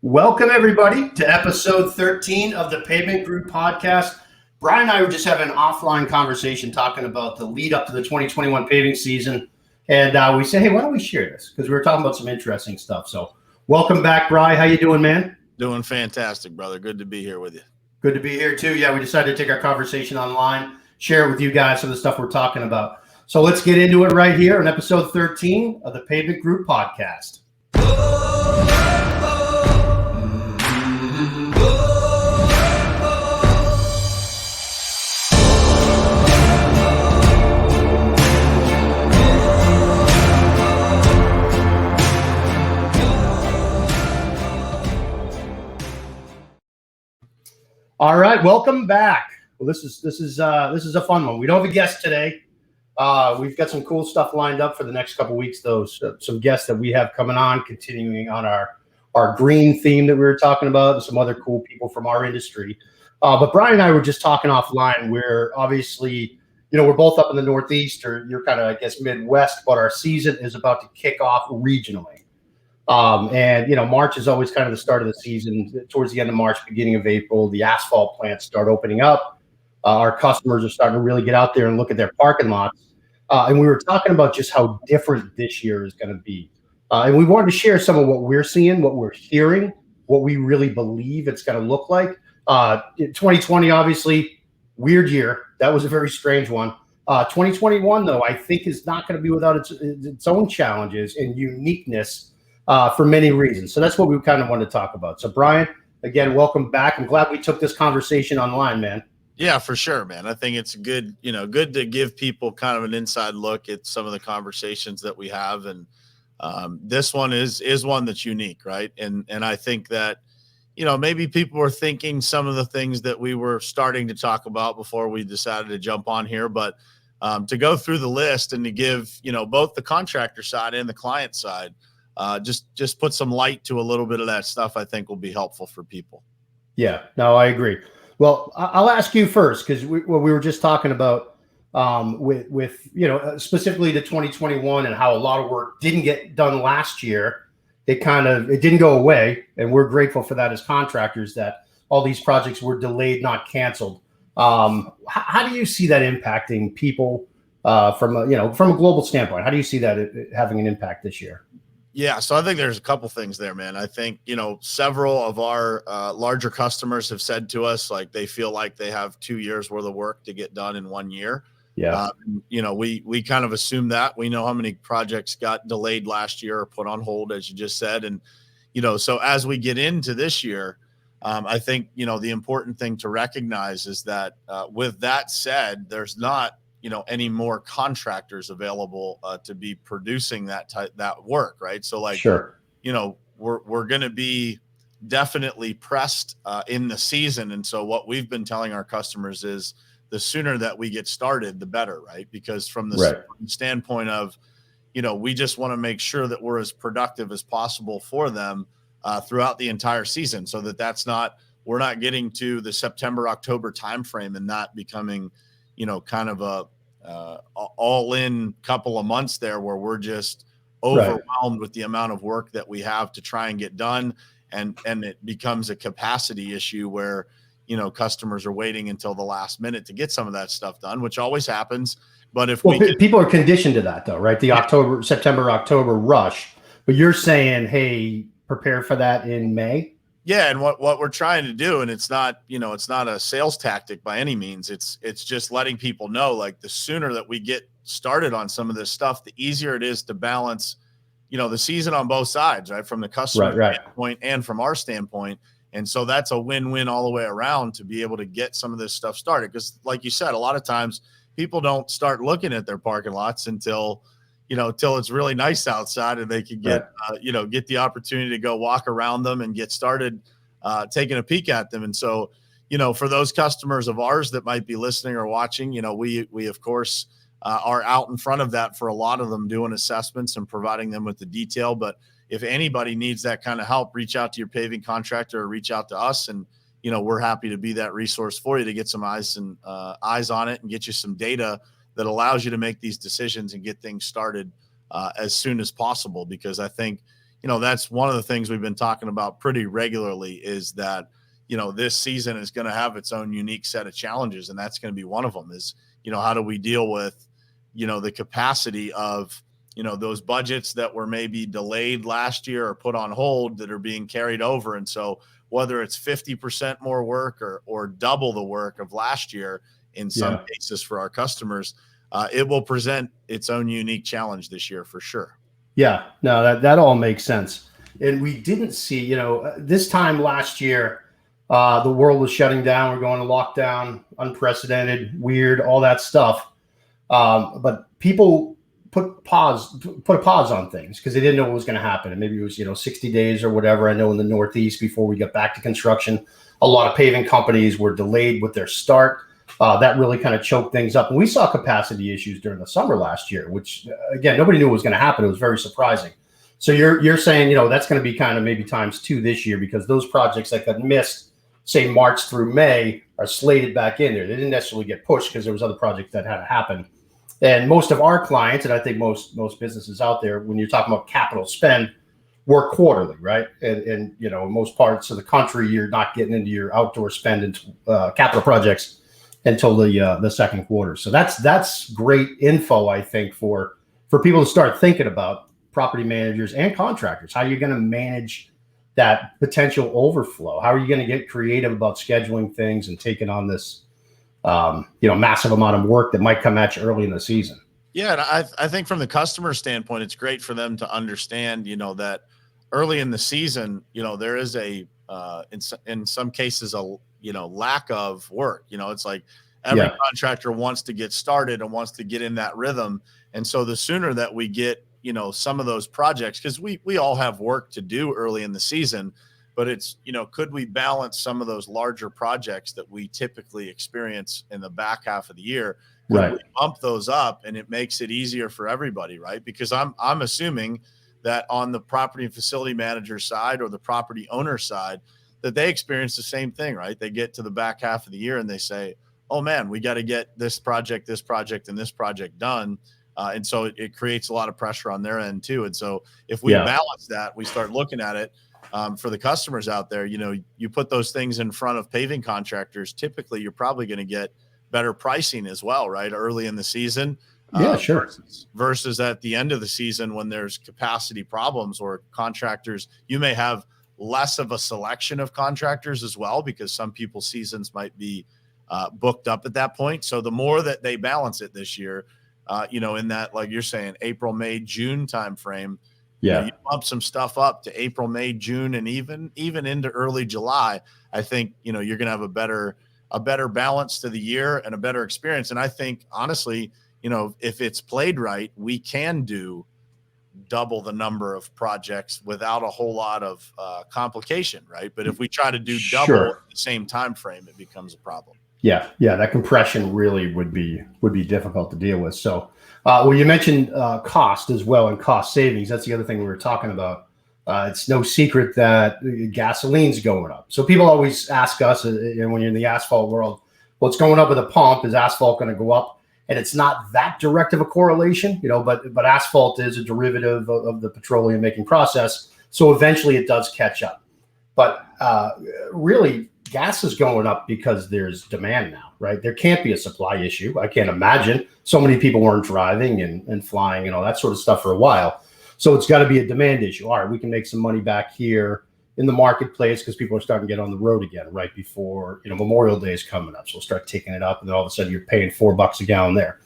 Welcome, everybody, to episode 13 of the Pavement Group podcast. Brian and I were just having an offline conversation talking about the lead up to the 2021 paving season. And we said, hey, why don't we share this? Because we were talking about some interesting stuff. So welcome back, Brian. How you doing, man? Doing fantastic, brother. Good to be here with you. Good to be here, too. Yeah, we decided to take our conversation online, share it with you guys, some of the stuff we're talking about. So let's get into it right here on episode 13 of the Pavement Group podcast. All right, welcome back. Well, this is a fun one. We don't have a guest today. We've got some cool stuff lined up for the next couple of weeks, though. So, some guests that we have coming on, continuing on our green theme that we were talking about, and some other cool people from our industry. But Brian and I were just talking offline. We're obviously, we're both up in the Northeast, or you're kind of, I guess, Midwest, but our season is about to kick off regionally. March is always kind of the start of the season. Towards the end of March, beginning of April, the asphalt plants start opening up. Our customers are starting to really get out there and look at their parking lots. And we were talking about just how different this year is going to be. And we wanted to share some of what we're seeing, what we're hearing, what we really believe it's going to look like. 2020, obviously, weird year. That was a very strange one. 2021, though, I think is not going to be without its own challenges and uniqueness. For many reasons. So that's what we kind of wanted to talk about. So Brian, again, welcome back. I'm glad we took this conversation online, man. Yeah, for sure, man. I think it's good to give people kind of an inside look at some of the conversations that we have. And this one is one that's unique, right? And I think that, maybe people were thinking some of the things that we were starting to talk about before we decided to jump on here. But to go through the list and to give, both the contractor side and the client side, just put some light to a little bit of that stuff, I think will be helpful for people. Yeah, no, I agree. Well, I'll ask you first, because we were just talking about with specifically the 2021 and how a lot of work didn't get done last year. It didn't go away, and we're grateful for that as contractors, that all these projects were delayed, not canceled. How do you see that impacting people from a global standpoint? How do you see that having an impact this year? Yeah, so I think there's a couple things there, man. I think, several of our larger customers have said to us, like, they feel like they have 2 years worth of work to get done in 1 year. Yeah. We kind of assume that. We know how many projects got delayed last year or put on hold, as you just said. And, so as we get into this year, I think, the important thing to recognize is that with that said, there's not any more contractors available to be producing that work, right? So Sure. We're going to be definitely pressed in the season. And so what we've been telling our customers is the sooner that we get started, the better, right? Because from the standpoint of, we just want to make sure that we're as productive as possible for them throughout the entire season, so we're not getting to the September, October timeframe and not becoming kind of a all-in couple of months there where we're just overwhelmed with the amount of work that we have to try and get done. And it becomes a capacity issue where, customers are waiting until the last minute to get some of that stuff done, which always happens. But people are conditioned to that, though, right? The September, October rush. But you're saying, hey, prepare for that in May. Yeah, and what we're trying to do, and it's not a sales tactic by any means. It's just letting people know, like, the sooner that we get started on some of this stuff, the easier it is to balance, the season on both sides, right? From the customer standpoint and from our standpoint. And so that's a win-win all the way around to be able to get some of this stuff started. Because like you said, a lot of times people don't start looking at their parking lots until it's really nice outside and they can get the opportunity to go walk around them and get started taking a peek at them. And so, for those customers of ours that might be listening or watching, we of course are out in front of that for a lot of them, doing assessments and providing them with the detail. But if anybody needs that kind of help, reach out to your paving contractor or reach out to us. And, we're happy to be that resource for you to get some eyes on it and get you some data that allows you to make these decisions and get things started as soon as possible. Because I think, that's one of the things we've been talking about pretty regularly is that, this season is going to have its own unique set of challenges. And that's going to be one of them is, how do we deal with, the capacity of, those budgets that were maybe delayed last year or put on hold that are being carried over. And so whether it's 50% more work or double the work of last year in some cases for our customers, it will present its own unique challenge this year for sure. Yeah, no, that all makes sense. And we didn't see, this time last year, the world was shutting down. We're going to lockdown, unprecedented, weird, all that stuff. But people put a pause on things because they didn't know what was going to happen. And maybe it was, 60 days or whatever. I know in the Northeast, before we got back to construction, a lot of paving companies were delayed with their start. That really kind of choked things up. And we saw capacity issues during the summer last year, which, again, nobody knew what was going to happen. It was very surprising. So you're saying, that's going to be kind of maybe ×2 this year because those projects that got missed, say March through May, are slated back in there. They didn't necessarily get pushed because there was other projects that had to happen. And most of our clients, and I think most businesses out there, when you're talking about capital spend, work quarterly, right? And in most parts of the country, you're not getting into your outdoor spend and capital projects until the second quarter. So that's great info, I think, for people to start thinking about, property managers and contractors. How are you going to manage that potential overflow? How are you going to get creative about scheduling things and taking on this massive amount of work that might come at you early in the season? Yeah, and I think from the customer standpoint, it's great for them to understand, that early in the season, there is in some cases a lack of work. It's like every contractor wants to get started and wants to get in that rhythm. And so the sooner that we get, some of those projects, because we all have work to do early in the season, but it's, could we balance some of those larger projects that we typically experience in the back half of the year? Could we bump those up, and it makes it easier for everybody, right? Because I'm assuming that on the property and facility manager side or the property owner side, that they experience the same thing, right? They get to the back half of the year and they say, oh man, we got to get this project, and this project done. And so it creates a lot of pressure on their end too. And so if we balance that, we start looking at it for the customers out there, you put those things in front of paving contractors, typically you're probably going to get better pricing as well, right? Early in the season. Sure. Versus at the end of the season when there's capacity problems or contractors, you may have less of a selection of contractors as well, because some people's seasons might be booked up at that point. So the more that they balance it this year, in that, like you're saying, April, May, June timeframe, you bump some stuff up to April, May, June, and even into early July. I think, you're going to have a better balance to the year and a better experience. And I think, honestly, if it's played right, we can do double the number of projects without a whole lot of complication, right? But if we try to do double at the same time frame, it becomes a problem. Yeah, that compression really would be difficult to deal with. So, well, you mentioned cost as well and cost savings. That's the other thing we were talking about. It's no secret that gasoline's going up. So people always ask us, when you're in the asphalt world, what's going up with a pump? Is asphalt going to go up? And it's not that direct of a correlation, but asphalt is a derivative of the petroleum making process. So eventually it does catch up. But really, gas is going up because there's demand now, right? There can't be a supply issue. I can't imagine. So many people weren't driving and flying and all that sort of stuff for a while. So it's got to be a demand issue. All right, we can make some money back here in the marketplace because people are starting to get on the road again right before, Memorial Day is coming up. So we'll start taking it up, and then all of a sudden you're paying $4 a gallon there.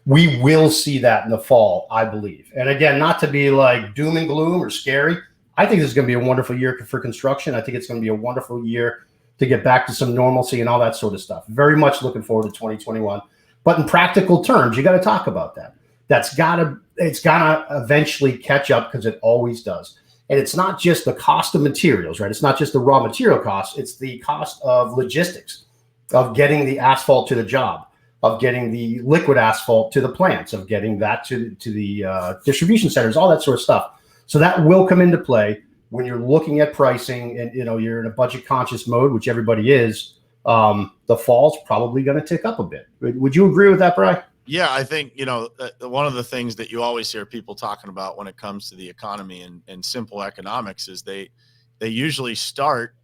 We will see that in the fall, I believe. And again, not to be like doom and gloom or scary. I think this is going to be a wonderful year for construction. I think it's going to be a wonderful year to get back to some normalcy and all that sort of stuff. Very much looking forward to 2021. But in practical terms, you got to talk about that. It's got to eventually catch up, because it always does. And it's not just the cost of materials, right? It's not just the raw material cost. It's the cost of logistics, of getting the asphalt to the job, of getting the liquid asphalt to the plants, of getting that to the distribution centers, all that sort of stuff. So that will come into play when you're looking at pricing and, you're in a budget conscious mode, which everybody is. The fall's probably going to tick up a bit. Would you agree with that, Bri? Yeah, I think, one of the things that you always hear people talking about when it comes to the economy and simple economics is they usually start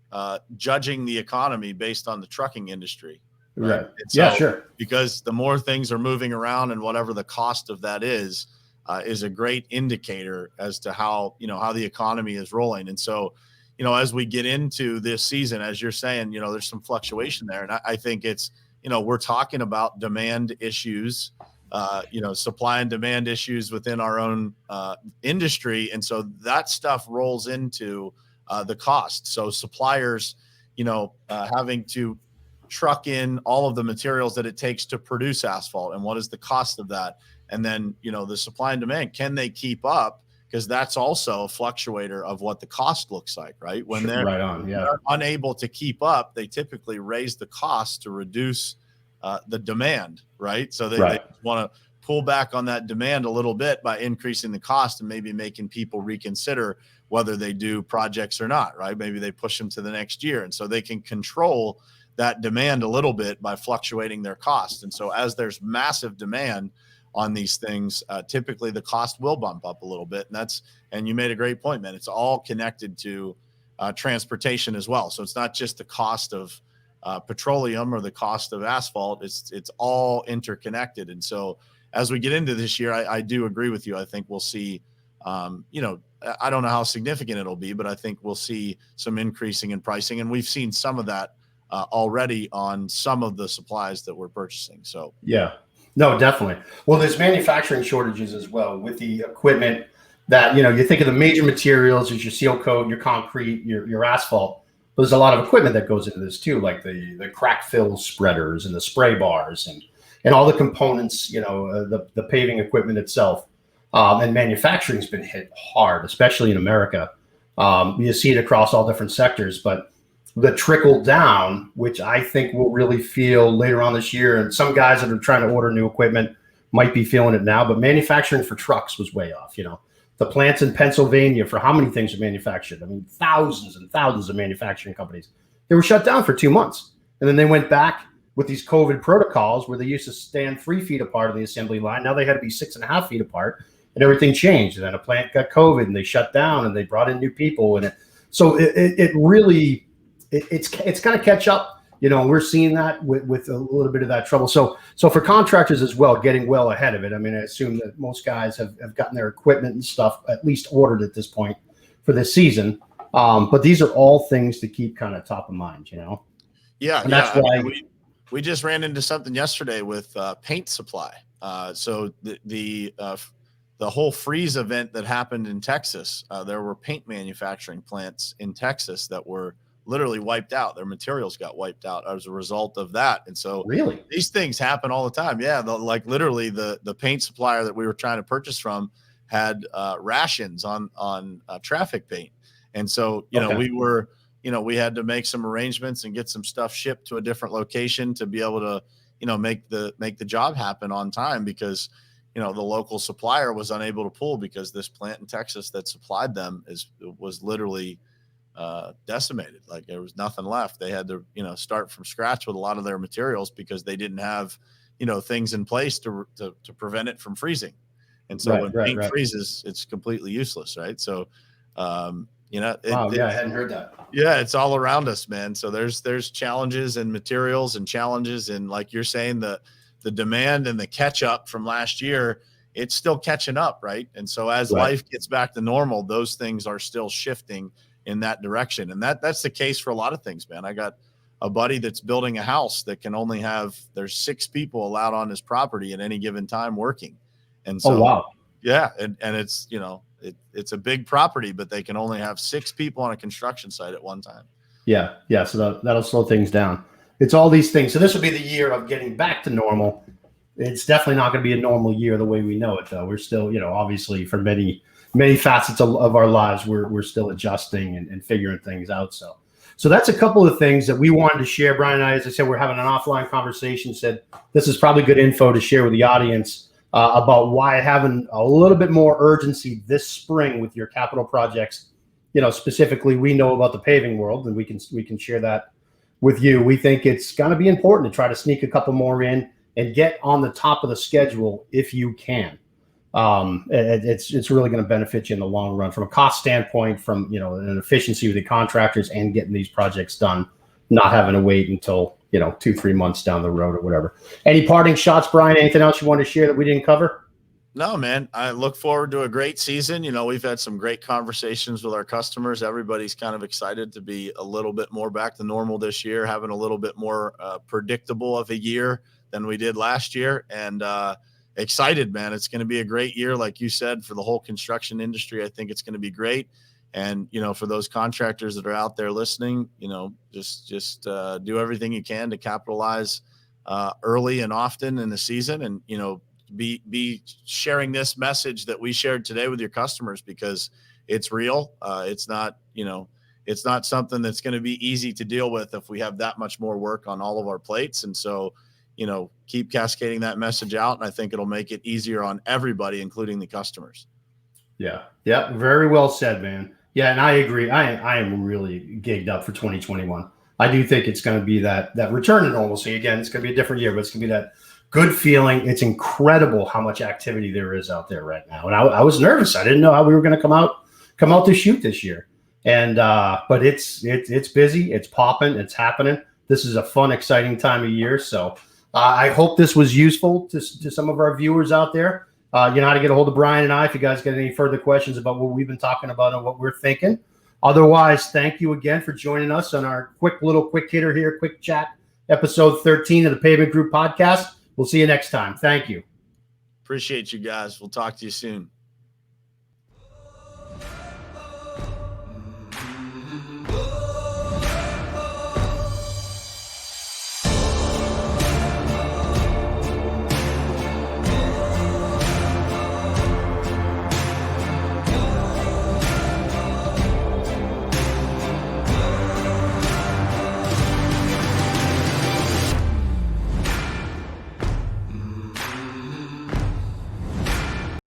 judging the economy based on the trucking industry. Right. Right. And Yeah, so, sure. because the more things are moving around and whatever the cost of that is a great indicator as to how the economy is rolling. And so, as we get into this season, as you're saying, there's some fluctuation there. And I think it's, we're talking about demand issues, supply and demand issues within our own industry. And so that stuff rolls into the cost. So suppliers, having to truck in all of the materials that it takes to produce asphalt, and what is the cost of that? And then, the supply and demand, can they keep up? Because that's also a fluctuator of what the cost looks like, right? When they're, Right on. Yeah. they're unable to keep up, they typically raise the cost to reduce the demand, right? So they want to pull back on that demand a little bit by increasing the cost and maybe making people reconsider whether they do projects or not, right? Maybe they push them to the next year. And so they can control that demand a little bit by fluctuating their costs. And so as there's massive demand on these things, typically the cost will bump up a little bit. And you made a great point, man. It's all connected to transportation as well. So it's not just the cost of petroleum or the cost of asphalt. It's all interconnected. And so as we get into this year, I do agree with you. I think we'll see, I don't know how significant it'll be, but I think we'll see some increasing in pricing. And we've seen some of that already on some of the supplies that we're purchasing. So, yeah, no, definitely. Well, there's manufacturing shortages as well with the equipment that, you think of the major materials, there's your seal coat, your concrete, your asphalt. But there's a lot of equipment that goes into this too, like the crack fill spreaders and the spray bars and all the components, the paving equipment itself. And manufacturing's been hit hard, especially in America. You see it across all different sectors, but the trickle down, which I think we'll really feel later on this year, and some guys that are trying to order new equipment might be feeling it now, but manufacturing for trucks was way off. The plants in Pennsylvania for how many things are manufactured? I mean, thousands and thousands of manufacturing companies. They were shut down for 2 months. And then they went back with these COVID protocols where they used to stand 3 feet apart on the assembly line. Now they had to be 6.5 feet apart, and everything changed. And then a plant got COVID and they shut down and they brought in new people. And so it really, it's kind of catch up. We're seeing that with a little bit of that trouble. So for contractors as well, getting well ahead of it. I mean, I assume that most guys have gotten their equipment and stuff at least ordered at this point for this season. But these are all things to keep kind of top of mind, Yeah. And that's why we just ran into something yesterday with paint supply. So the whole freeze event that happened in Texas, there were paint manufacturing plants in Texas that were literally wiped out. Their materials got wiped out as a result of that. And so really these things happen all the time. Yeah. Like literally the paint supplier that we were trying to purchase from had rations on traffic paint. And so, we had to make some arrangements and get some stuff shipped to a different location to be able to, make the job happen on time, because, the local supplier was unable to pull because this plant in Texas that supplied them was literally decimated. Like there was nothing left. They had to, start from scratch with a lot of their materials because they didn't have, things in place to prevent it from freezing. And so when paint freezes, it's completely useless. Right. So, I hadn't heard that. Yeah. It's all around us, man. So there's challenges and materials and challenges. And like you're saying, the demand and the catch up from last year, it's still catching up. Right. And so as life gets back to normal, those things are still shifting in that direction. And that's the case for a lot of things, man. I got a buddy that's building a house that can only there's 6 people allowed on his property at any given time working. And so, wow. Yeah. And it's, it's a big property, but they can only have 6 people on a construction site at one time. Yeah. Yeah. So that'll slow things down. It's all these things. So this will be the year of getting back to normal. It's definitely not going to be a normal year the way we know it, though. We're still, obviously for many facets of our lives, we're still adjusting and figuring things out. So that's a couple of things that we wanted to share. Brian and I, as I said, we're having an offline conversation, said this is probably good info to share with the audience about why having a little bit more urgency this spring with your capital projects. Specifically, we know about the paving world, and we can share that with you. We think it's going to be important to try to sneak a couple more in, and get on the top of the schedule if you can. It's really going to benefit you in the long run from a cost standpoint, from an efficiency with the contractors and getting these projects done, not having to wait until 2-3 months down the road or whatever. Any parting shots, Brian? Anything else you want to share that we didn't cover? No, man. I look forward to a great season. We've had some great conversations with our customers. Everybody's kind of excited to be a little bit more back to normal this year, having a little bit more predictable of a year than we did last year. And excited, man. It's going to be a great year. Like you said, for the whole construction industry, I think it's going to be great. And, for those contractors that are out there listening, just do everything you can to capitalize early and often in the season, and, be sharing this message that we shared today with your customers, because it's real. It's not something that's going to be easy to deal with if we have that much more work on all of our plates. And so, keep cascading that message out. And I think it'll make it easier on everybody, including the customers. Yeah. Very well said, man. Yeah. And I agree. I am really gigged up for 2021. I do think it's going to be that return to normalcy. Again, it's going to be a different year, but it's going to be that good feeling. It's incredible how much activity there is out there right now. And I was nervous. I didn't know how we were going to come out to shoot this year. And but it's busy. It's popping. It's happening. This is a fun, exciting time of year. So I hope this was useful to some of our viewers out there. You know how to get a hold of Brian and I if you guys get any further questions about what we've been talking about and what we're thinking. Otherwise, thank you again for joining us on our quick hitter here, quick chat, episode 13 of the Pavement Group podcast. We'll see you next time. Thank you. Appreciate you guys. We'll talk to you soon.